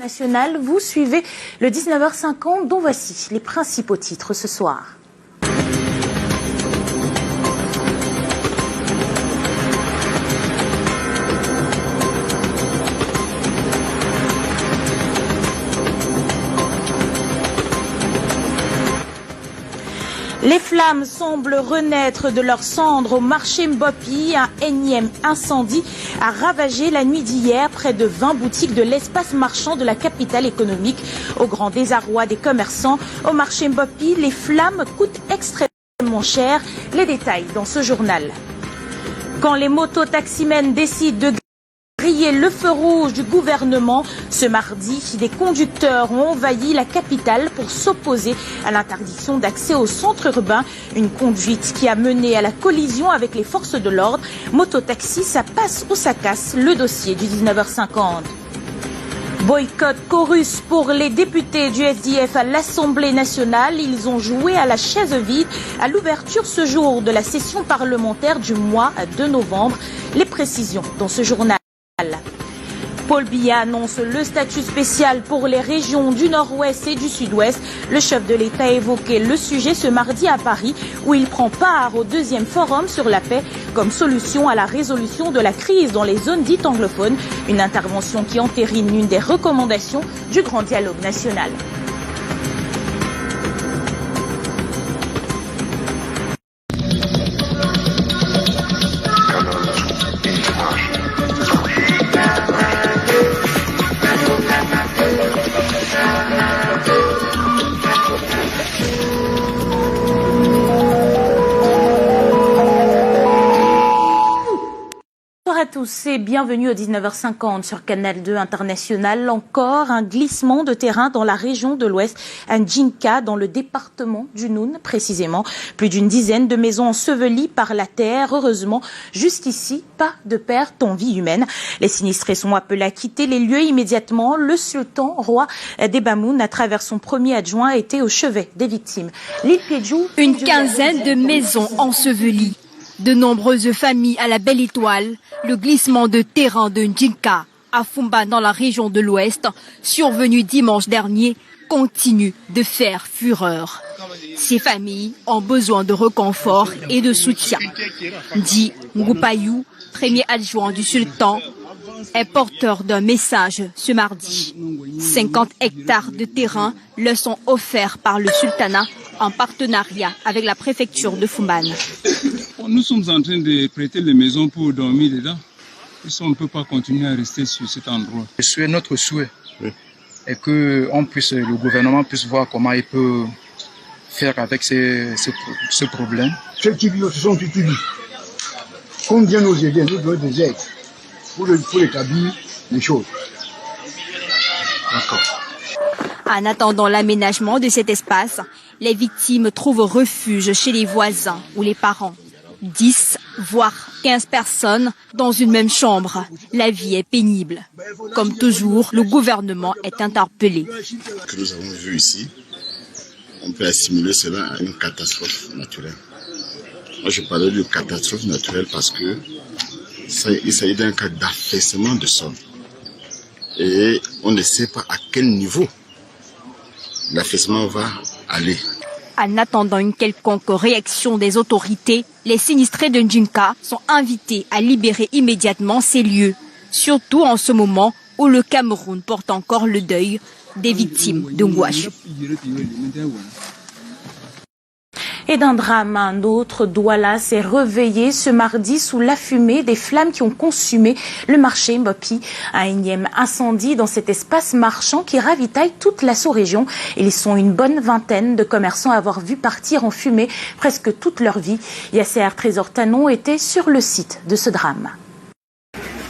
National, vous suivez le 19h50 dont voici les principaux titres ce soir. Les flammes semblent renaître de leurs cendres au marché Mbopi. Un énième incendie a ravagé la nuit d'hier près de 20 boutiques de l'espace marchand de la capitale économique. Au grand désarroi des commerçants, au marché Mbopi, les flammes coûtent extrêmement cher. Les détails dans ce journal. Quand les mototaximens décident de griller le feu rouge du gouvernement, ce mardi, des conducteurs ont envahi la capitale pour s'opposer à l'interdiction d'accès au centre urbain. Une conduite qui a mené à la collision avec les forces de l'ordre. Mototaxi, ça passe ou ça casse, le dossier du 19h50. Boycott chorus pour les députés du SDF à l'Assemblée nationale. Ils ont joué à la chaise vide à l'ouverture ce jour de la session parlementaire du mois de novembre. Les précisions dans ce journal. Paul Biya annonce le statut spécial pour les régions du Nord-Ouest et du Sud-Ouest. Le chef de l'État a évoqué le sujet ce mardi à Paris, où il prend part au 2e forum sur la paix comme solution à la résolution de la crise dans les zones dites anglophones. Une intervention qui entérine une des recommandations du Grand Dialogue national. Bonjour à tous et bienvenue au 19h50 sur Canal 2 International. Encore un glissement de terrain dans la région de l'Ouest, à Ndjinka, dans le département du Noun précisément. Plus d'une dizaine de maisons ensevelies par la terre. Heureusement, jusqu'ici, pas de perte en vie humaine. Les sinistrés sont appelés à quitter les lieux immédiatement. Le sultan, roi des Bamoun, à travers son premier adjoint, a été au chevet des victimes. Une quinzaine de maisons ensevelies. De nombreuses familles à la belle étoile, le glissement de terrain de Ndjinka à Fumba dans la région de l'Ouest, survenu dimanche dernier, continue de faire fureur. Ces familles ont besoin de réconfort et de soutien. Dit Ngoupayou, premier adjoint du sultan, est porteur d'un message ce mardi. 50 hectares de terrain leur sont offerts par le sultanat en partenariat avec la préfecture de Fumbane. Nous sommes en train de prêter les maisons pour dormir dedans. On ne peut pas continuer à rester sur cet endroit. C'est notre souhait. Oui. Et que le gouvernement puisse voir comment il peut faire avec ce problème. Ceux qui se sont utilisés, combien nous aider, nous donnons des aides pour établir les choses. D'accord. En attendant l'aménagement de cet espace, les victimes trouvent refuge chez les voisins ou les parents. 10, voire 15 personnes dans une même chambre. La vie est pénible. Comme toujours, le gouvernement est interpellé. Ce que nous avons vu ici, on peut assimiler cela à une catastrophe naturelle. Moi, je parlais de catastrophe naturelle parce que il s'agit d'un cas d'affaissement de sol. Et on ne sait pas à quel niveau l'affaissement va aller. En attendant une quelconque réaction des autorités, les sinistrés de Ndjinka sont invités à libérer immédiatement ces lieux, surtout en ce moment où le Cameroun porte encore le deuil des victimes de Ngouache. Et d'un drame à un autre, Douala s'est réveillé ce mardi sous la fumée des flammes qui ont consumé le marché Mbopi. Un énième incendie dans cet espace marchand qui ravitaille toute la sous-région. Ils sont une bonne vingtaine de commerçants à avoir vu partir en fumée presque toute leur vie. Yasser Trésor Tanon était sur le site de ce drame.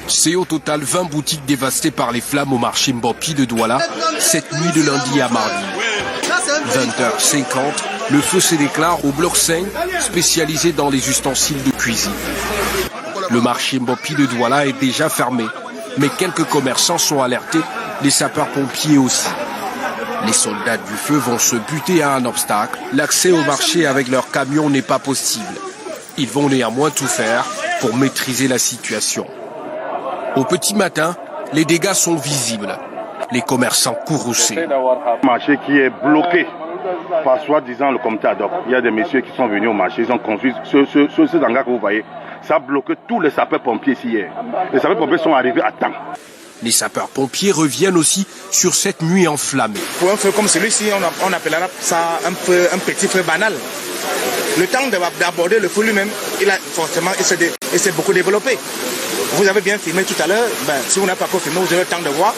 C'est au total 20 boutiques dévastées par les flammes au marché Mbopi de Douala cette nuit de lundi à mardi. 20h50, le feu se déclare au bloc 5, spécialisé dans les ustensiles de cuisine. Le marché Mbopi de Douala est déjà fermé, mais quelques commerçants sont alertés, les sapeurs-pompiers aussi. Les soldats du feu vont se buter à un obstacle. L'accès au marché avec leur camion n'est pas possible. Ils vont néanmoins tout faire pour maîtriser la situation. Au petit matin, les dégâts sont visibles. les commerçants courroucés. Un marché qui est bloqué par soi-disant le comité ad hoc. Il y a des messieurs qui sont venus au marché, ils ont construit ce hangar que vous voyez. Ça a bloqué tous les sapeurs-pompiers ici hier. Les sapeurs-pompiers sont arrivés à temps. Les sapeurs-pompiers reviennent aussi sur cette nuit enflammée. Pour un feu comme celui-ci, on appellera ça un petit feu banal. Le temps d'aborder le feu lui-même, il s'est beaucoup développé. Vous avez bien filmé tout à l'heure, si vous n'avez pas encore filmé, vous avez le temps de voir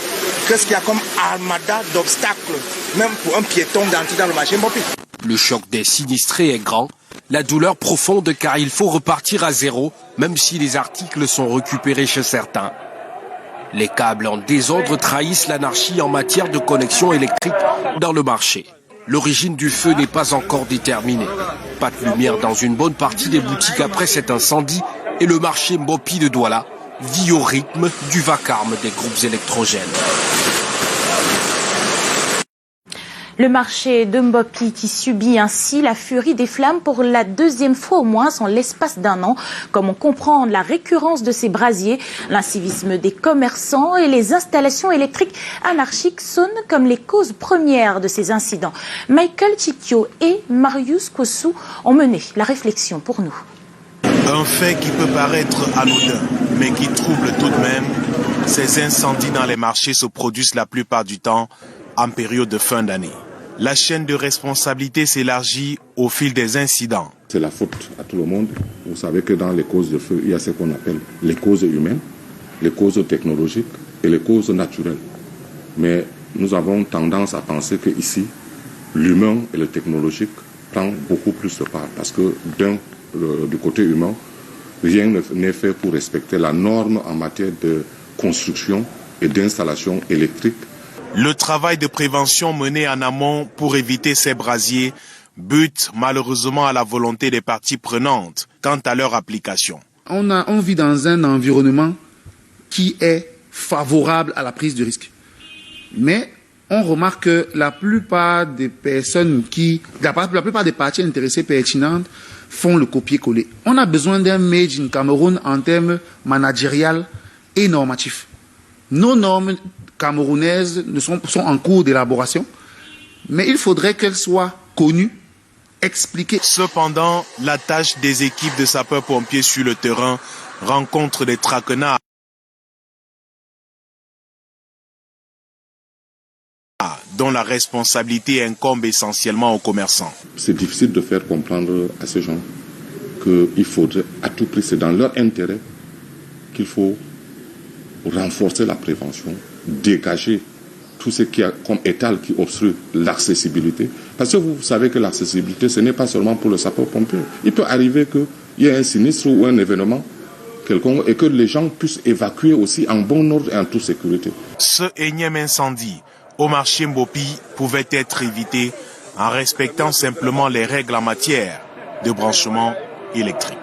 qu'est-ce qu'il y a comme armada d'obstacles, même pour un piéton d'entrer dans le marché Mbopi. Le choc des sinistrés est grand, la douleur profonde car il faut repartir à zéro, même si les articles sont récupérés chez certains. Les câbles en désordre trahissent l'anarchie en matière de connexion électrique dans le marché. L'origine du feu n'est pas encore déterminée. Pas de lumière dans une bonne partie des boutiques après cet incendie et le marché Mbopi de Douala vit au rythme du vacarme des groupes électrogènes. Le marché de Mbopi qui subit ainsi la furie des flammes pour la deuxième fois au moins en l'espace d'un an. Comment comprendre la récurrence de ces brasiers? L'incivisme des commerçants et les installations électriques anarchiques sonnent comme les causes premières de ces incidents. Michael Chikyo et Marius Kossou ont mené la réflexion pour nous. Un fait qui peut paraître anodin, mais qui trouble tout de même, ces incendies dans les marchés se produisent la plupart du temps en période de fin d'année. La chaîne de responsabilité s'élargit au fil des incidents. C'est la faute à tout le monde. Vous savez que dans les causes de feu, il y a ce qu'on appelle les causes humaines, les causes technologiques et les causes naturelles. Mais nous avons tendance à penser qu'ici, l'humain et le technologique prennent beaucoup plus de part. Parce que du côté humain, rien n'est fait pour respecter la norme en matière de construction et d'installation électrique. Le travail de prévention mené en amont pour éviter ces brasiers bute malheureusement à la volonté des parties prenantes quant à leur application. On vit dans un environnement qui est favorable à la prise de risque. Mais on remarque que la plupart des personnes la plupart des parties intéressées pertinentes font le copier-coller. On a besoin d'un Made in Cameroun en termes managériels et normatifs. Nos normes camerounaises sont en cours d'élaboration, mais il faudrait qu'elles soient connues, expliquées. Cependant, la tâche des équipes de sapeurs-pompiers sur le terrain rencontre des traquenards dont la responsabilité incombe essentiellement aux commerçants. C'est difficile de faire comprendre à ces gens qu'il faudrait à tout prix, c'est dans leur intérêt qu'il faut renforcer la prévention, dégager tout ce qui a comme étal qui obstrue l'accessibilité. Parce que vous savez que l'accessibilité, ce n'est pas seulement pour le sapeur-pompier. Il peut arriver qu'il y ait un sinistre ou un événement quelconque et que les gens puissent évacuer aussi en bon ordre et en toute sécurité. Ce énième incendie au marché Mbopi pouvait être évité en respectant simplement les règles en matière de branchement électrique.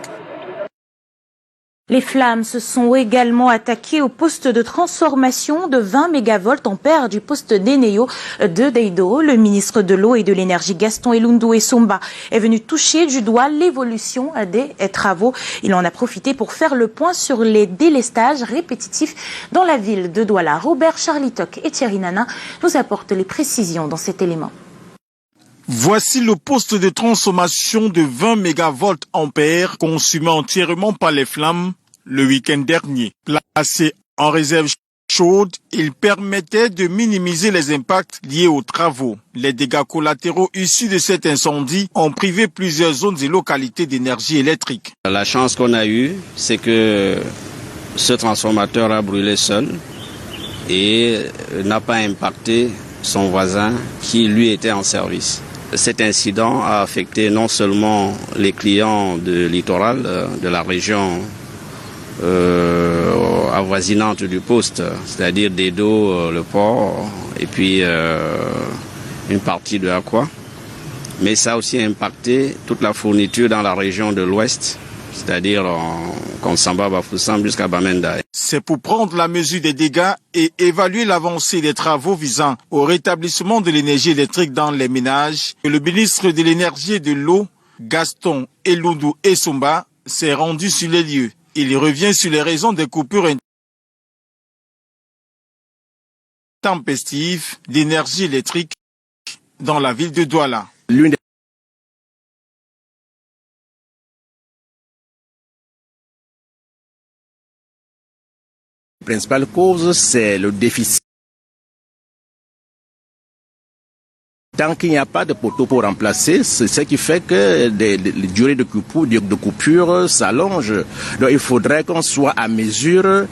Les flammes se sont également attaquées au poste de transformation de 20 mégavolt-ampères du poste d'Eneyo de Deido. Le ministre de l'Eau et de l'Énergie, Gaston Elundou Essomba, est venu toucher du doigt l'évolution des travaux. Il en a profité pour faire le point sur les délestages répétitifs dans la ville de Douala. Robert Charlitoc et Thierry Nana nous apportent les précisions dans cet élément. Voici le poste de transformation de 20 mégavolt-ampères consumé entièrement par les flammes le week-end dernier. Placé en réserve chaude, il permettait de minimiser les impacts liés aux travaux. Les dégâts collatéraux issus de cet incendie ont privé plusieurs zones et localités d'énergie électrique. La chance qu'on a eue, c'est que ce transformateur a brûlé seul et n'a pas impacté son voisin qui lui était en service. Cet incident a affecté non seulement les clients de littoral, de la région avoisinante du poste, c'est-à-dire Deido, le port, et puis une partie de Aqua, mais ça a aussi impacté toute la fourniture dans la région de l'Ouest, c'est-à-dire Konsamba, Bafoussam jusqu'à Bamenda. C'est pour prendre la mesure des dégâts et évaluer l'avancée des travaux visant au rétablissement de l'énergie électrique dans les ménages que le ministre de l'Énergie et de l'Eau, Gaston Elundou Essomba, s'est rendu sur les lieux. Il revient sur les raisons des coupures intempestive d'énergie électrique dans la ville de Douala. L'une des principales causes, c'est le déficit. Tant qu'il n'y a pas de poteau pour remplacer, c'est ce qui fait que les durées de coupure s'allongent. Donc il faudrait qu'on soit à mesure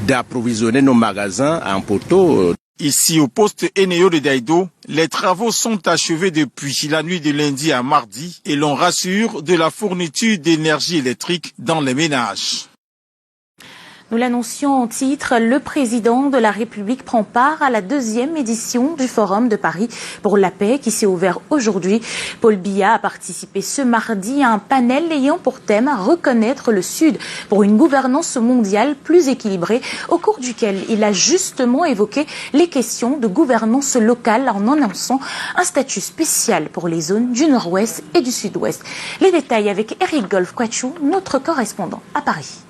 d'approvisionner nos magasins en poteaux. Ici, au poste Eneo de Daïdo, les travaux sont achevés depuis la nuit de lundi à mardi et l'on rassure de la fourniture d'énergie électrique dans les ménages. Nous l'annoncions en titre, le président de la République prend part à la 2e édition du Forum de Paris pour la paix qui s'est ouvert aujourd'hui. Paul Biya a participé ce mardi à un panel ayant pour thème reconnaître le Sud pour une gouvernance mondiale plus équilibrée, au cours duquel il a justement évoqué les questions de gouvernance locale en annonçant un statut spécial pour les zones du Nord-Ouest et du Sud-Ouest. Les détails avec Eric Golf-Quachou, notre correspondant à Paris.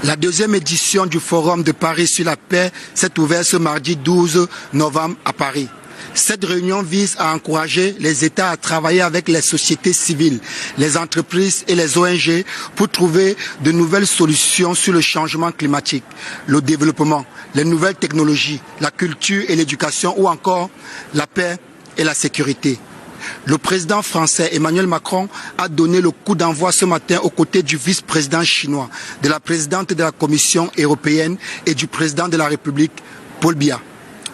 La 2e édition du Forum de Paris sur la paix s'est ouverte ce mardi 12 novembre à Paris. Cette réunion vise à encourager les États à travailler avec les sociétés civiles, les entreprises et les ONG pour trouver de nouvelles solutions sur le changement climatique, le développement, les nouvelles technologies, la culture et l'éducation ou encore la paix et la sécurité. Le président français Emmanuel Macron a donné le coup d'envoi ce matin aux côtés du vice-président chinois, de la présidente de la Commission européenne et du président de la République, Paul Biya.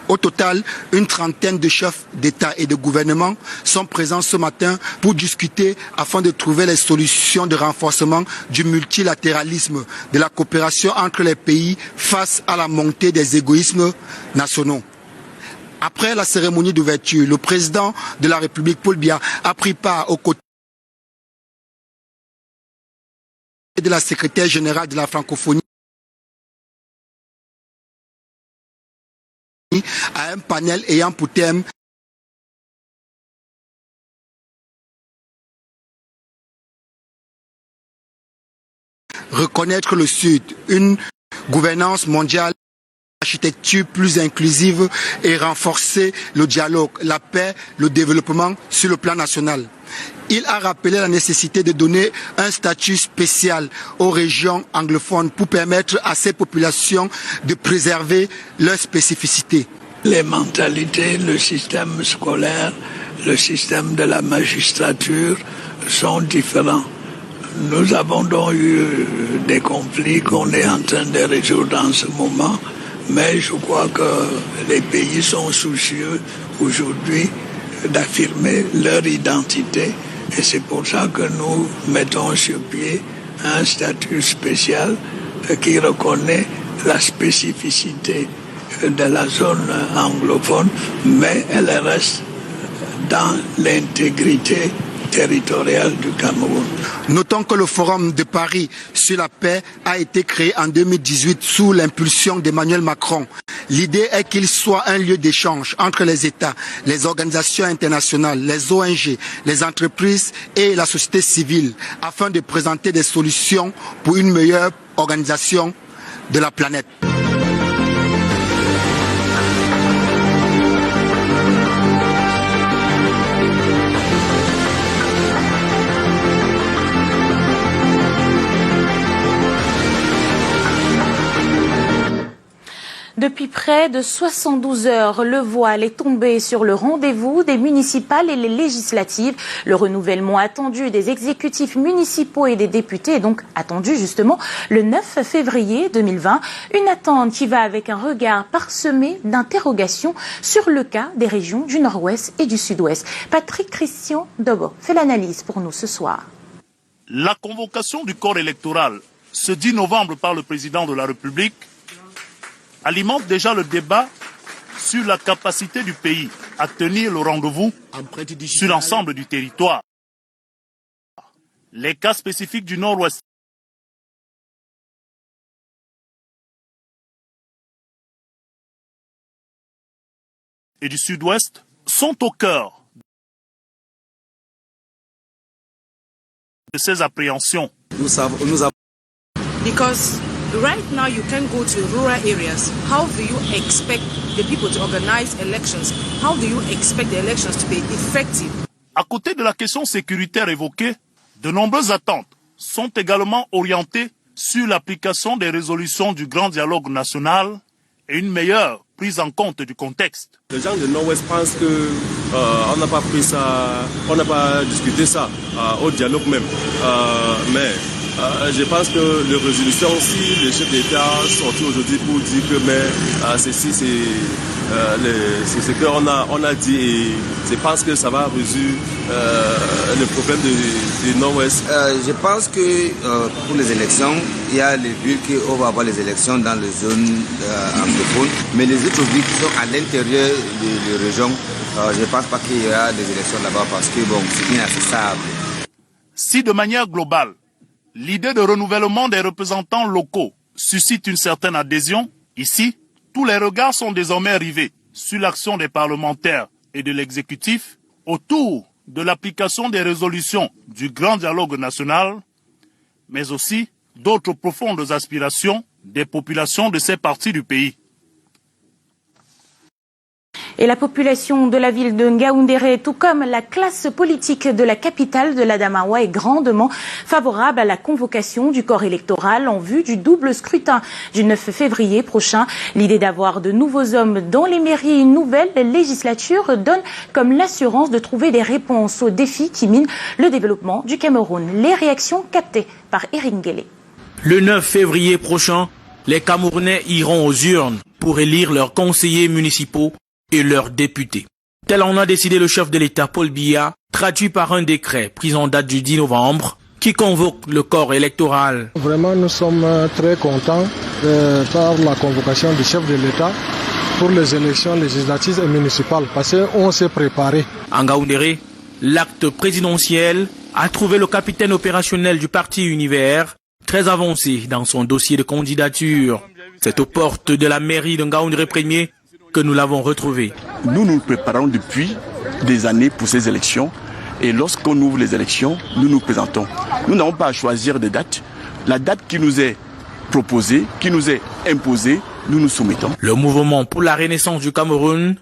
Au total, une trentaine de chefs d'État et de gouvernement sont présents ce matin pour discuter afin de trouver les solutions de renforcement du multilatéralisme, de la coopération entre les pays face à la montée des égoïsmes nationaux. Après la cérémonie d'ouverture, le président de la République, Paul Biya, a pris part aux côtés de la secrétaire générale de la francophonie à un panel ayant pour thème reconnaître le Sud, une gouvernance mondiale, architecture plus inclusive et renforcer le dialogue, la paix, le développement sur le plan national. Il a rappelé la nécessité de donner un statut spécial aux régions anglophones pour permettre à ces populations de préserver leurs spécificités. Les mentalités, le système scolaire, le système de la magistrature sont différents. Nous avons donc eu des conflits qu'on est en train de résoudre en ce moment. Mais je crois que les pays sont soucieux aujourd'hui d'affirmer leur identité et c'est pour ça que nous mettons sur pied un statut spécial qui reconnaît la spécificité de la zone anglophone, mais elle reste dans l'intégrité territoriale du Cameroun. Notons que le Forum de Paris sur la paix a été créé en 2018 sous l'impulsion d'Emmanuel Macron. L'idée est qu'il soit un lieu d'échange entre les États, les organisations internationales, les ONG, les entreprises et la société civile afin de présenter des solutions pour une meilleure organisation de la planète. Depuis près de 72 heures, le voile est tombé sur le rendez-vous des municipales et les législatives. Le renouvellement attendu des exécutifs municipaux et des députés est donc attendu justement le 9 février 2020. Une attente qui va avec un regard parsemé d'interrogations sur le cas des régions du Nord-Ouest et du Sud-Ouest. Patrick Christian Dobo fait l'analyse pour nous ce soir. La convocation du corps électoral ce 10 novembre par le président de la République alimente déjà le débat sur la capacité du pays à tenir le rendez-vous sur l'ensemble du territoire. Les cas spécifiques du Nord-Ouest et du Sud-Ouest sont au cœur de ces appréhensions. Because Right now, you can go to rural areas. How do you expect the people to organize elections? How do you expect the elections to be effective? À côté de la question sécuritaire évoquée, de nombreuses attentes sont également orientées sur l'application des résolutions du Grand Dialogue National et une meilleure prise en compte du contexte. Les gens de Nord-Ouest pensent que on n'a pas pris ça, on n'a pas discuté ça au dialogue même. Mais je pense que les résolutions, si le chef d'État sorti aujourd'hui pour dire que ceci c'est ce qu'on a dit et je pense que ça va résoudre le problème du Nord-Ouest. Je pense que pour les élections, il y a les villes qu'on va avoir les élections dans les zones anglophones, mais les autres villes qui sont à l'intérieur des régions, je ne pense pas qu'il y aura des élections là-bas parce que bon, c'est inaccessible. Si de manière globale, l'idée de renouvellement des représentants locaux suscite une certaine adhésion, ici, tous les regards sont désormais rivés sur l'action des parlementaires et de l'exécutif autour de l'application des résolutions du Grand Dialogue National, mais aussi d'autres profondes aspirations des populations de ces parties du pays. Et la population de la ville de Ngaoundéré, tout comme la classe politique de la capitale de l'Adamawa, est grandement favorable à la convocation du corps électoral en vue du double scrutin du 9 février prochain. L'idée d'avoir de nouveaux hommes dans les mairies et une nouvelle législature donne comme l'assurance de trouver des réponses aux défis qui minent le développement du Cameroun. Les réactions captées par Eric Nguélé. Le 9 février prochain, les Camerounais iront aux urnes pour élire leurs conseillers municipaux et leurs députés. Tel en a décidé le chef de l'État Paul Biya, traduit par un décret pris en date du 10 novembre, qui convoque le corps électoral. Vraiment, nous sommes très contents par la convocation du chef de l'État pour les élections législatives et municipales, parce qu'on s'est préparé. En Ngaoundéré, l'acte présidentiel a trouvé le capitaine opérationnel du parti Univers très avancé dans son dossier de candidature. C'est aux portes de la mairie de Ngaoundéré Premier que nous l'avons retrouvé. Nous nous préparons depuis des années pour ces élections et lorsqu'on ouvre les élections, nous nous présentons. Nous n'avons pas à choisir de date. La date qui nous est proposée, qui nous est imposée, nous nous soumettons. Le mouvement pour la renaissance du Cameroun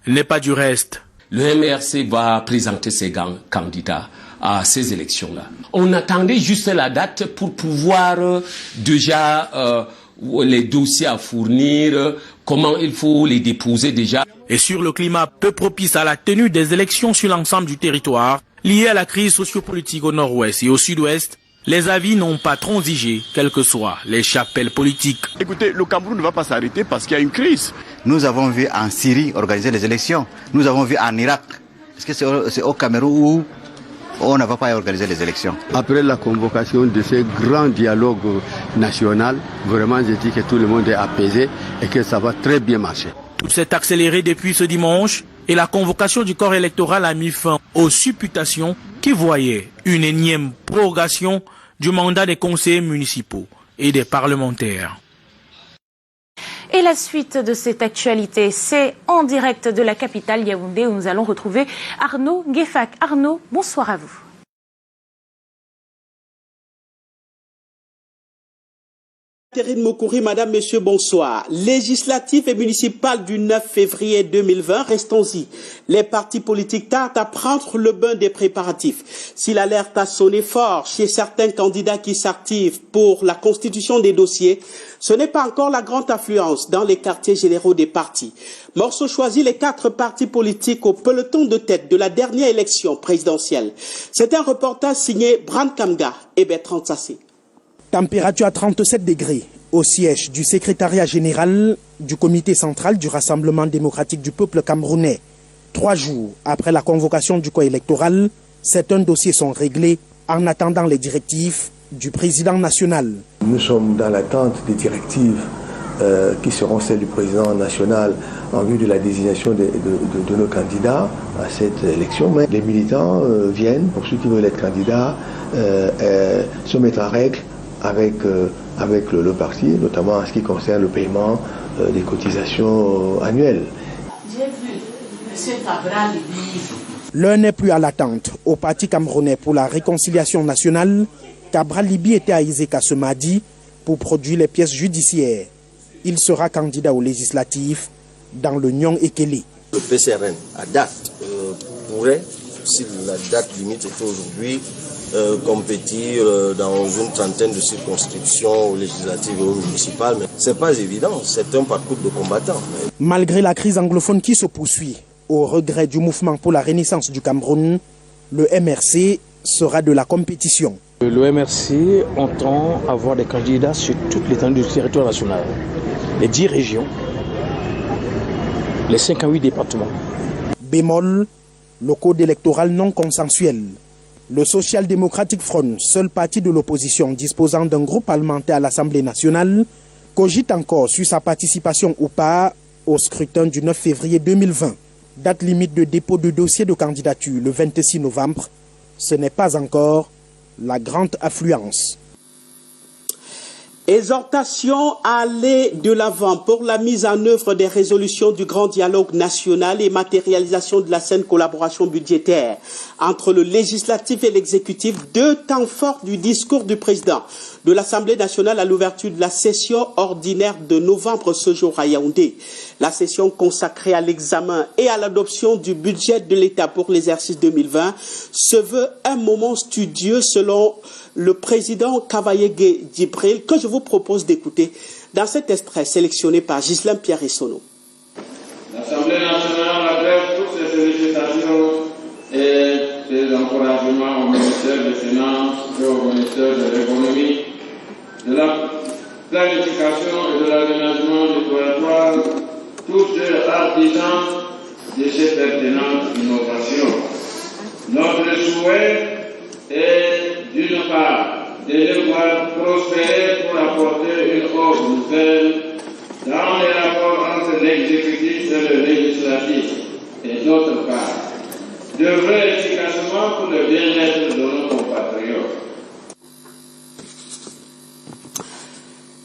n'est pas du reste. Le MRC va présenter ses candidats à ces élections-là. On attendait juste la date pour pouvoir déjà les dossiers à fournir, comment il faut les déposer déjà. Et sur le climat peu propice à la tenue des élections sur l'ensemble du territoire, lié à la crise sociopolitique au nord-ouest et au sud-ouest, les avis n'ont pas transigé, quelles que soient les chapelles politiques. Écoutez, le Cameroun ne va pas s'arrêter parce qu'il y a une crise. Nous avons vu en Syrie organiser les élections. Nous avons vu en Irak. Est-ce que c'est au Cameroun où on ne va pas organiser les élections? Après la convocation de ce grand dialogue national, vraiment je dis que tout le monde est apaisé et que ça va très bien marcher. Tout s'est accéléré depuis ce dimanche et la convocation du corps électoral a mis fin aux supputations qui voyaient une énième prorogation du mandat des conseillers municipaux et des parlementaires. Et la suite de cette actualité, c'est en direct de la capitale Yaoundé où nous allons retrouver Arnaud Guéfac. Arnaud, bonsoir à vous. Catherine Mokouri, madame, monsieur, bonsoir. Législative et municipale du 9 février 2020, restons-y. Les partis politiques tardent à prendre le bain des préparatifs. Si l'alerte a sonné fort chez certains candidats qui s'activent pour la constitution des dossiers, ce n'est pas encore la grande affluence dans les quartiers généraux des partis. Morceau choisi les 4 partis politiques au peloton de tête de la dernière élection présidentielle. C'est un reportage signé Bran Kamga et Bertrand Sassé. Température à 37 degrés au siège du secrétariat général du comité central du Rassemblement démocratique du peuple camerounais. 3 jours après la convocation du corps électoral, certains dossiers sont réglés en attendant les directives du président national. Nous sommes dans l'attente des directives qui seront celles du président national en vue de la désignation de nos candidats à cette élection. Mais les militants viennent, pour ceux qui veulent être candidats, se mettre en règle avec le parti, notamment en ce qui concerne le paiement des cotisations annuelles. J'ai vu M. Cabral Libye. L'heure n'est plus à l'attente. Au Parti camerounais pour la réconciliation nationale, Cabral Libye était à Iseka ce mardi pour produire les pièces judiciaires. Il sera candidat aux législatives dans le Nyong-Ekele. Le PCRN, à date, pourrait, si la date limite était aujourd'hui, compétir dans une trentaine de circonscriptions législatives et municipales. Mais ce n'est pas évident, c'est un parcours de combattant. Malgré la crise anglophone qui se poursuit, au regret du mouvement pour la renaissance du Cameroun, le MRC sera de la compétition. Le MRC entend avoir des candidats sur toute l'étendue du territoire national, les 10 régions, les 58 départements. Bémol, le code électoral non consensuel. Le Social Democratic Front, seul parti de l'opposition disposant d'un groupe parlementaire à l'Assemblée nationale, cogite encore sur sa participation ou pas au scrutin du 9 février 2020. Date limite de dépôt de dossier de candidature le 26 novembre. Ce n'est pas encore la grande affluence. Exhortation à aller de l'avant pour la mise en œuvre des résolutions du grand dialogue national et matérialisation de la saine collaboration budgétaire entre le législatif et l'exécutif, deux temps forts du discours du président de l'Assemblée nationale à l'ouverture de la session ordinaire de novembre ce jour à Yaoundé. La session consacrée à l'examen et à l'adoption du budget de l'État pour l'exercice 2020 se veut un moment studieux selon le président Kavaye Djibril, que je vous propose d'écouter dans cet extrait sélectionné par Ghislain Pierre Essonneau. L'Assemblée nationale adresse toutes ses félicitations et ses encouragements au ministère des Finances et au ministère de l'Économie, de la planification et de l'aménagement du territoire, tous deux artisans de ces pertinentes innovations. Notre souhait est, d'une part, de les voir prospérer pour apporter une offre nouvelle dans les rapports entre l'exécutif et le législatif, et d'autre part, d'œuvrer efficacement pour le bien-être de nos compatriotes.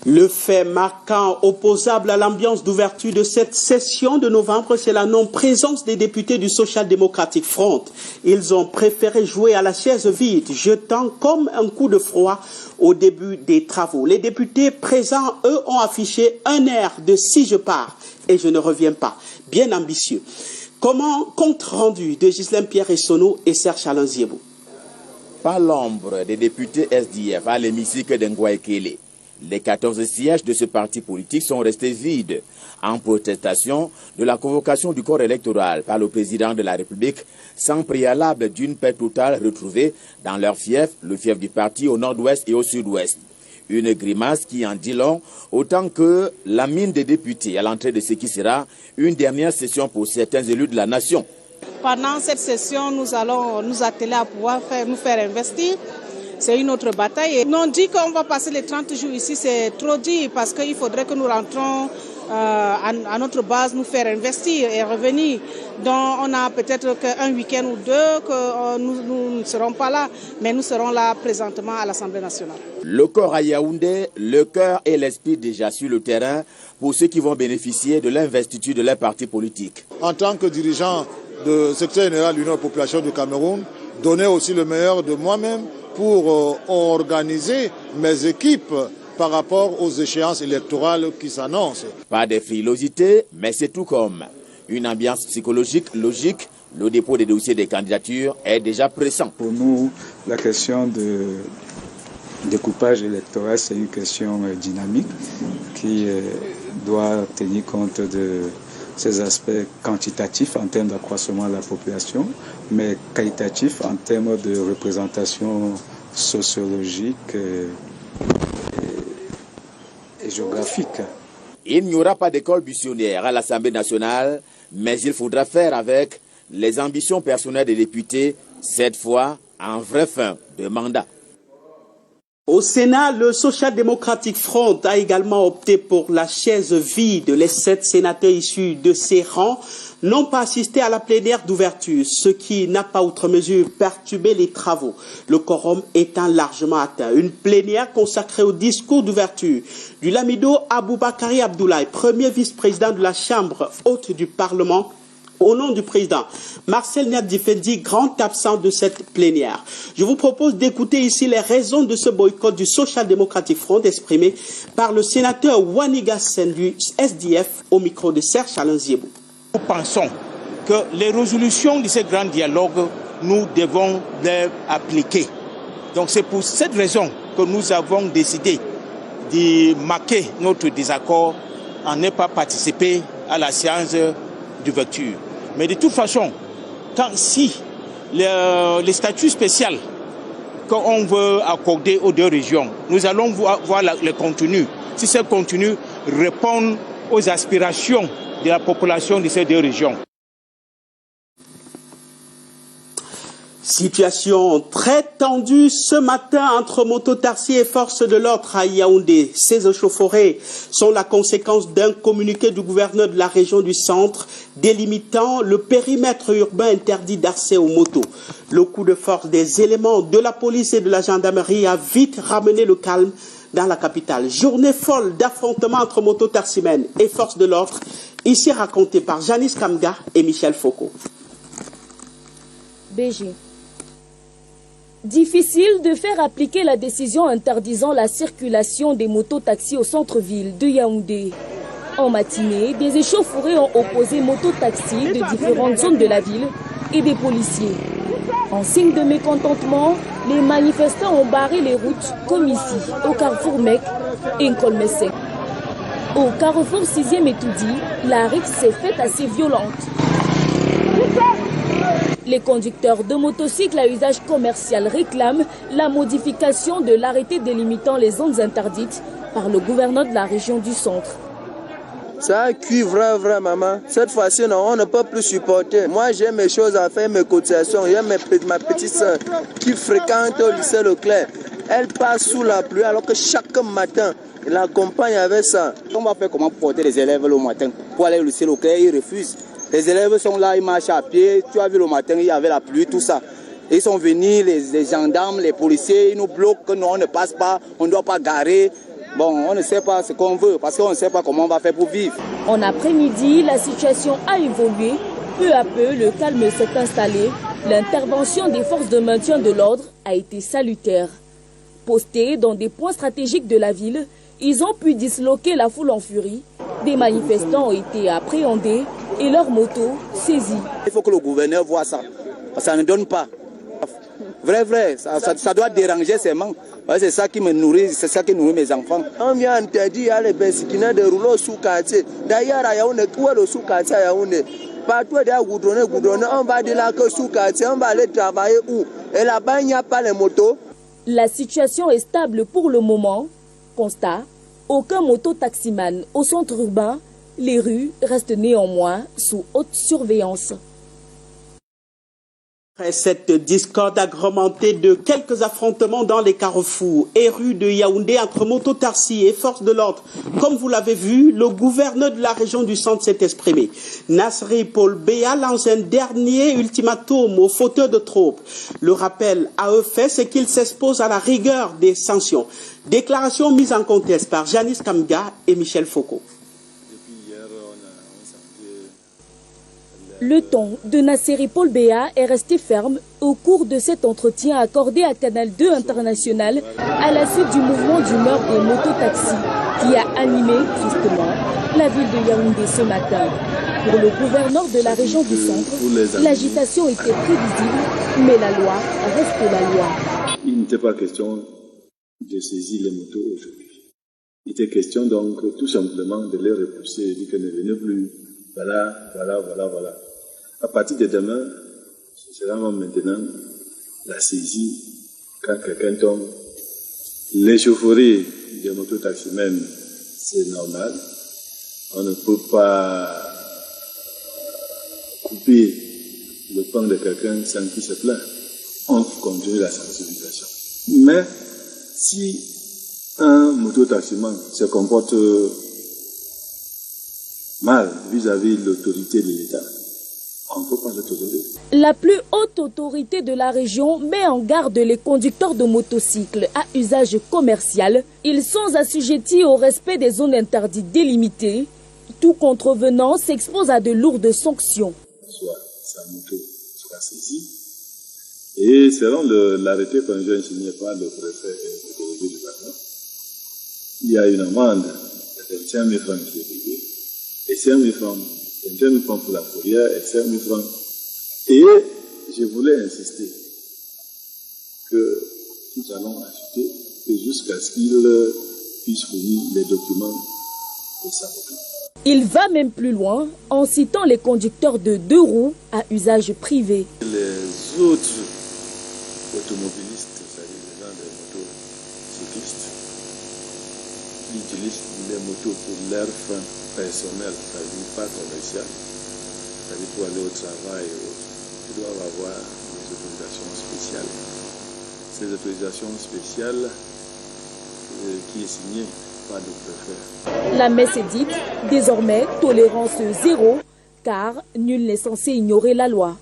Le fait marquant opposable à l'ambiance d'ouverture de cette session de novembre, c'est la non-présence des députés du Social Democratic Front. Ils ont préféré jouer à la chaise vide, jetant comme un coup de froid au début des travaux. Les députés présents, eux, ont affiché un air de « si je pars et je ne reviens pas », bien ambitieux. Comment compte rendu de Ghislain Pierre Essonneau et Serge Alain Ziebou? Pas l'ombre des députés SDF à l'hémicycle d'Ngoaekele. Les 14 sièges de ce parti politique sont restés vides en protestation de la convocation du corps électoral par le président de la République sans préalable d'une paix totale retrouvée dans leur fief, le fief du parti au nord-ouest et au sud-ouest. Une grimace qui en dit long, autant que la mine des députés à l'entrée de ce qui sera une dernière session pour certains élus de la nation. Pendant cette session, nous allons nous atteler à pouvoir nous faire investir. C'est une autre bataille. Et on dit qu'on va passer les 30 jours ici, c'est trop dit parce qu'il faudrait que nous rentrons à notre base, nous faire investir et revenir. Donc on a peut-être qu'un week-end ou deux que nous ne serons pas là, mais nous serons là présentement à l'Assemblée nationale. Le corps à Yaoundé, le cœur et l'esprit déjà sur le terrain pour ceux qui vont bénéficier de l'investiture de leur parti politique. En tant que dirigeant du secrétaire général de l'Union de la population du Cameroun, donner aussi le meilleur de moi-même pour organiser mes équipes par rapport aux échéances électorales qui s'annoncent. Pas de frilosité, mais c'est tout comme une ambiance psychologique logique. Le dépôt des dossiers des candidatures est déjà pressant. Pour nous, la question de découpage électoral, c'est une question dynamique qui doit tenir compte de ces aspects quantitatifs en termes d'accroissement de la population, mais qualitatifs en termes de représentation sociologique et géographique. Il n'y aura pas d'école buissonnière à l'Assemblée nationale, mais il faudra faire avec les ambitions personnelles des députés, cette fois en vraie fin de mandat. Au Sénat, le Social Democratic Front a également opté pour la chaise vide. Les 7 sénateurs issus de ses rangs n'ont pas assisté à la plénière d'ouverture, ce qui n'a pas outre mesure perturbé les travaux, le quorum étant largement atteint. Une plénière consacrée au discours d'ouverture du Lamido Aboubakari Abdoulaye, premier vice-président de la Chambre haute du Parlement, Au nom du président Marcel Nyadifendi, grand absent de cette plénière, je vous propose d'écouter ici les raisons de ce boycott du Social Democratic Front exprimé par le sénateur Waniga Sendu SDF au micro de Serge Alanziebou. Nous pensons que les résolutions de ce grand dialogue, nous devons les appliquer. Donc c'est pour cette raison que nous avons décidé de marquer notre désaccord en ne pas participer à la séance d'ouverture. Mais de toute façon, si le statut spécial qu'on veut accorder aux deux régions, nous allons voir le contenu. Si ce contenu répond aux aspirations de la population de ces deux régions. Situation très tendue ce matin entre mototaxis et forces de l'ordre à Yaoundé. Ces échauffourées sont la conséquence d'un communiqué du gouverneur de la région du centre délimitant le périmètre urbain interdit d'accès aux motos. Le coup de force des éléments de la police et de la gendarmerie a vite ramené le calme dans la capitale. Journée folle d'affrontements entre mototaximènes et forces de l'ordre, ici racontée par Janice Kamga et Michel Foucault. BG. Difficile de faire appliquer la décision interdisant la circulation des mototaxis au centre-ville de Yaoundé. En matinée, des échauffourées ont opposé mototaxis de différentes zones de la ville et des policiers. En signe de mécontentement, les manifestants ont barré les routes comme ici, au carrefour Mek et Nkolmesek. Au carrefour 6e Etoudi, la rixe s'est faite assez violente. Les conducteurs de motocycles à usage commercial réclament la modification de l'arrêté délimitant les zones interdites par le gouverneur de la région du centre. Ça cuit vraiment, maman. Cette fois-ci, on ne peut plus supporter. Moi, j'ai mes choses à faire, mes cotisations. J'ai ma petite soeur qui fréquente au lycée Leclerc. Elle passe sous la pluie alors que chaque matin, elle accompagne avec ça. On va faire comment porter les élèves le matin pour aller au lycée Leclerc, ils refusent. Les élèves sont là, ils marchent à pied. Tu as vu le matin, il y avait la pluie, tout ça. Ils sont venus, les gendarmes, les policiers, ils nous bloquent, nous on ne passe pas, on ne doit pas garer. Bon, on ne sait pas ce qu'on veut, parce qu'on ne sait pas comment on va faire pour vivre. En après-midi, la situation a évolué. Peu à peu, le calme s'est installé. L'intervention des forces de maintien de l'ordre a été salutaire. Postés dans des points stratégiques de la ville, ils ont pu disloquer la foule en furie. Des manifestants ont été appréhendés et leurs motos saisies. Il faut que le gouverneur voit ça. Ça ne donne pas. Vrai, ça doit déranger ses mains. C'est ça qui me nourrit, c'est ça qui nourrit mes enfants. On vient interdire à les Bessikina de rouler au sous-quartier. D'ailleurs, à Yaoundé, où est le sous-quartier à Yaoundé? Partout, il y a goudronné, on va dire là que sous-quartier, on va aller travailler où? Et là-bas, il n'y a pas les motos. La situation est stable pour le moment. Constat, aucun moto-taximan au centre urbain. Les rues restent néanmoins sous haute surveillance. Après cette discorde agrémentée de quelques affrontements dans les carrefours et rues de Yaoundé entre mototaxis et forces de l'ordre, comme vous l'avez vu, le gouverneur de la région du centre s'est exprimé. Nasri Paul Béa lance un dernier ultimatum aux fauteurs de troubles. Le rappel à eux fait, c'est qu'ils s'exposent à la rigueur des sanctions. Déclaration mise en conteste par Janice Kamga et Michel Foucault. Le ton de Nasseri Paul Béa est resté ferme au cours de cet entretien accordé à Canal 2 International à la suite du mouvement d'humeur des mototaxis qui a animé justement la ville de Yaoundé ce matin. Pour le gouverneur de la région du centre, l'agitation était prévisible, mais la loi reste la loi. Il n'était pas question de saisir les motos aujourd'hui. Il était question donc tout simplement de les repousser et dire que ne venez plus. Voilà. À partir de demain, ce sera maintenant la saisie quand quelqu'un tombe. L'échauffourée des mototaximens, c'est normal. On ne peut pas couper le pain de quelqu'un sans qu'il se plaint. On continue la sensibilisation. Mais si un mototaximan se comporte mal vis-à-vis de l'autorité de l'État, on ne peut pas le tolérer. La plus haute autorité de la région met en garde les conducteurs de motocycles à usage commercial. Ils sont assujettis au respect des zones interdites délimitées. Tout contrevenant s'expose à de lourdes sanctions. sa moto sera saisie. Et selon l'arrêté conjoint signé par le préfet et le délégué du gouverneur, il y a une amende de 25 000 francs qui est payée, et 5 000 francs, 25 000 francs pour la fourrière et 5 000 francs. Et je voulais insister que nous allons ajouter jusqu'à ce qu'il puisse fournir les documents de sa moto. Il va même plus loin en citant les conducteurs de 2 roues à usage privé. Les autres automobilistes, c'est-à-dire les gens des motos cyclistes, qui utilisent les motos pour leur fin personnelle, c'est-à-dire pas commerciale, c'est-à-dire pour aller au travail, ils doivent avoir des autorisations spéciales. Ces autorisations spéciales qui est signée par le préfet. La messe est dite, désormais tolérance zéro, car nul n'est censé ignorer la loi.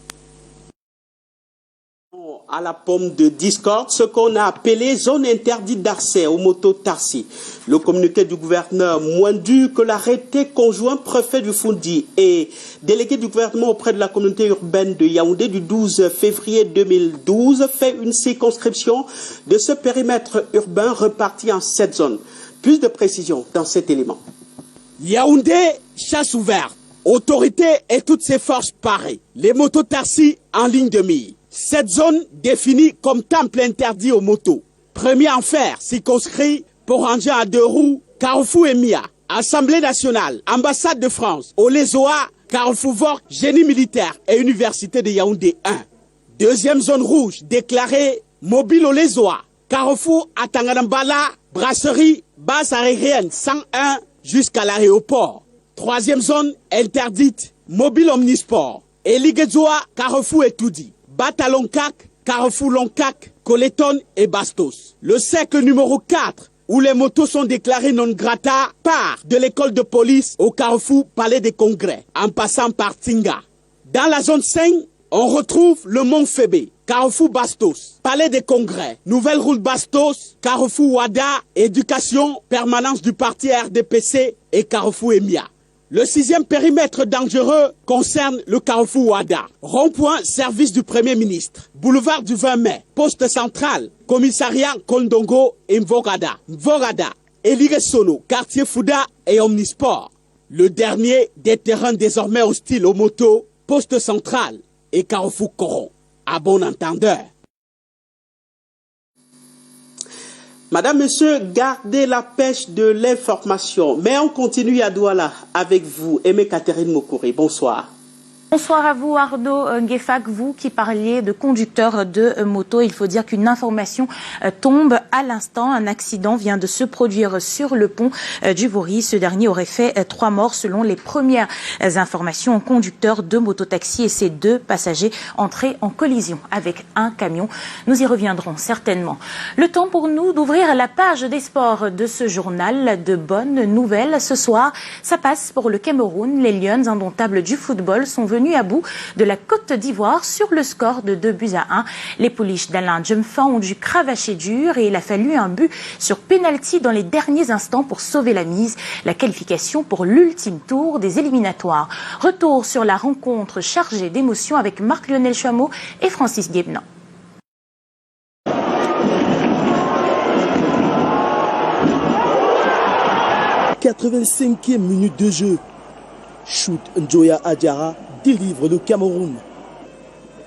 À la pomme de discorde, ce qu'on a appelé zone interdite d'accès aux mototaxis. Le communiqué du gouverneur, moins dur que l'arrêté conjoint préfet du Foundi et délégué du gouvernement auprès de la communauté urbaine de Yaoundé du 12 février 2012, fait une circonscription de ce périmètre urbain reparti en 7 zones. Plus de précision dans cet élément. Yaoundé, chasse ouverte. Autorité et toutes ses forces parées. Les mototaxis en ligne de mire. Cette zone définie comme temple interdit aux motos. Premier enfer circonscrit pour engins à 2 roues, Carrefour et Mia. Assemblée nationale, ambassade de France, Olezoa, Carrefour Vort, génie militaire et université de Yaoundé 1. Deuxième zone rouge déclarée mobile Olezoa, Carrefour à Tanganambala, brasserie, base aérienne 101 jusqu'à l'aéroport. Troisième zone interdite, mobile omnisport. Eligezoa, Carrefour et Toudi. Batalonkak, Carrefour Lonkak, Coleton et Bastos. Le cercle numéro 4, où les motos sont déclarées non grata, part de l'école de police au Carrefour Palais des Congrès, en passant par Tinga. Dans la zone 5, on retrouve le Mont Fébé, Carrefour Bastos, Palais des Congrès, Nouvelle Route Bastos, Carrefour Ouada, Éducation, Permanence du parti RDPC et Carrefour Emia. Le 6e périmètre dangereux concerne le Carrefour Ouada. Rond-point, service du Premier ministre. Boulevard du 20 mai, poste central, commissariat Kondongo et Mvogada. Mvogada, Eligesono, quartier Fouda et Omnisport. Le dernier des terrains désormais hostiles aux motos, poste central et Carrefour Coron. À bon entendeur. Madame, Monsieur, gardez la pêche de l'information. Mais on continue à Douala avec vous, Aimé Catherine Mokouri. Bonsoir. Bonsoir à vous Arnaud Ngefak, vous qui parliez de conducteurs de moto. Il faut dire qu'une information tombe à l'instant. Un accident vient de se produire sur le pont du Vaury. Ce dernier aurait fait 3 morts selon les premières informations. Un conducteur de mototaxi et ses 2 passagers entrés en collision avec un camion. Nous y reviendrons certainement. Le temps pour nous d'ouvrir la page des sports de ce journal. De bonnes nouvelles ce soir. Ça passe pour le Cameroun. Les Lions indomptables du football sont venus à bout de la Côte d'Ivoire sur le score de 2-1. Les pouliches d'Alain Djemfa ont dû cravacher dur et il a fallu un but sur pénalty dans les derniers instants pour sauver la mise. La qualification pour l'ultime tour des éliminatoires. Retour sur la rencontre chargée d'émotions avec Marc-Lionel Chameau et Francis Guébenan. « 85e minute de jeu. Shoot Njoya Adjara délivre le Cameroun.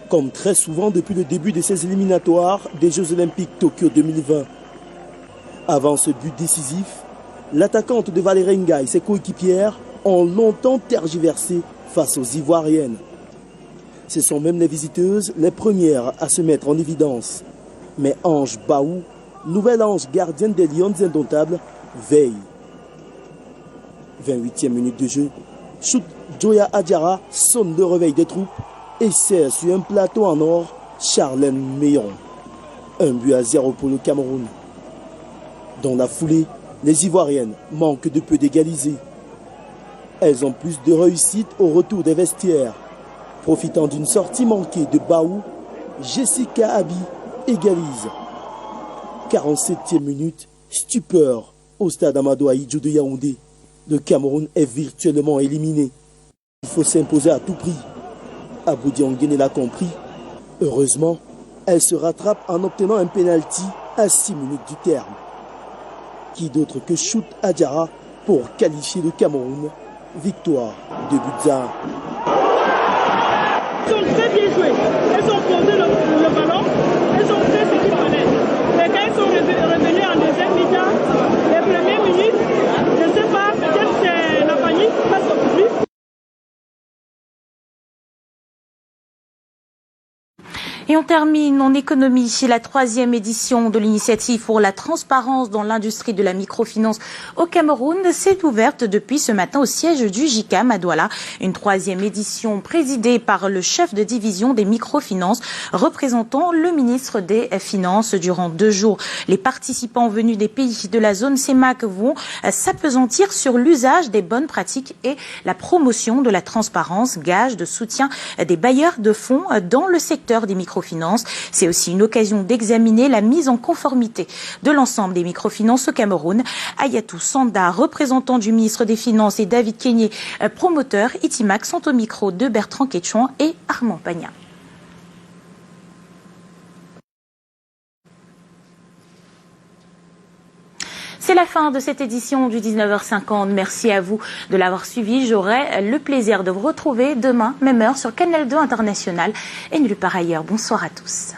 Comme très souvent depuis le début de ces éliminatoires des Jeux Olympiques Tokyo 2020. Avant ce but décisif, l'attaquante de Valerenga et ses coéquipières ont longtemps tergiversé face aux Ivoiriennes. Ce sont même les visiteuses les premières à se mettre en évidence. Mais Ange Baou, nouvelle ange gardienne des Lions indomptables, veille. 28e minute de jeu. Shoot Joya Adjara sonne le réveil des troupes et sert sur un plateau en or Charlène Meillon. 1-0 pour le Cameroun. Dans la foulée, les Ivoiriennes manquent de peu d'égaliser. Elles ont plus de réussite au retour des vestiaires. Profitant d'une sortie manquée de Baou, Jessica Abi égalise. 47e minute, stupeur au stade Amadou Ahidjo de Yaoundé. Le Cameroun est virtuellement éliminé. Il faut s'imposer à tout prix. Aboudi Onguene l'a compris. Heureusement, elle se rattrape en obtenant un penalty à 6 minutes du terme. Qui d'autre que Chout Adjara pour qualifier le Cameroun. Victoire de buts à 1. Ils ont très bien joué. Ils ont posé le ballon. Ils ont fait ce qu'il fallait. Les gars sont revenus en deuxième mi-temps. Les premières minutes, je ne sais pas, peut-être c'est la panique face au public. Et on termine en économie. La 3e édition de l'initiative pour la transparence dans l'industrie de la microfinance au Cameroun s'est ouverte depuis ce matin au siège du JICAM à Douala. Une 3e édition présidée par le chef de division des microfinances représentant le ministre des Finances durant 2 jours. Les participants venus des pays de la zone CEMAC vont s'appesantir sur l'usage des bonnes pratiques et la promotion de la transparence, gage de soutien des bailleurs de fonds dans le secteur des microfinances. C'est aussi une occasion d'examiner la mise en conformité de l'ensemble des microfinances au Cameroun. Ayatou Sanda, représentant du ministre des Finances, et David Kenyé, promoteur Itimac, sont au micro de Bertrand Quetchouan et Armand Pagna. C'est la fin de cette édition du 19h50. Merci à vous de l'avoir suivi. J'aurai le plaisir de vous retrouver demain, même heure, sur Canal 2 International et nulle part ailleurs. Bonsoir à tous.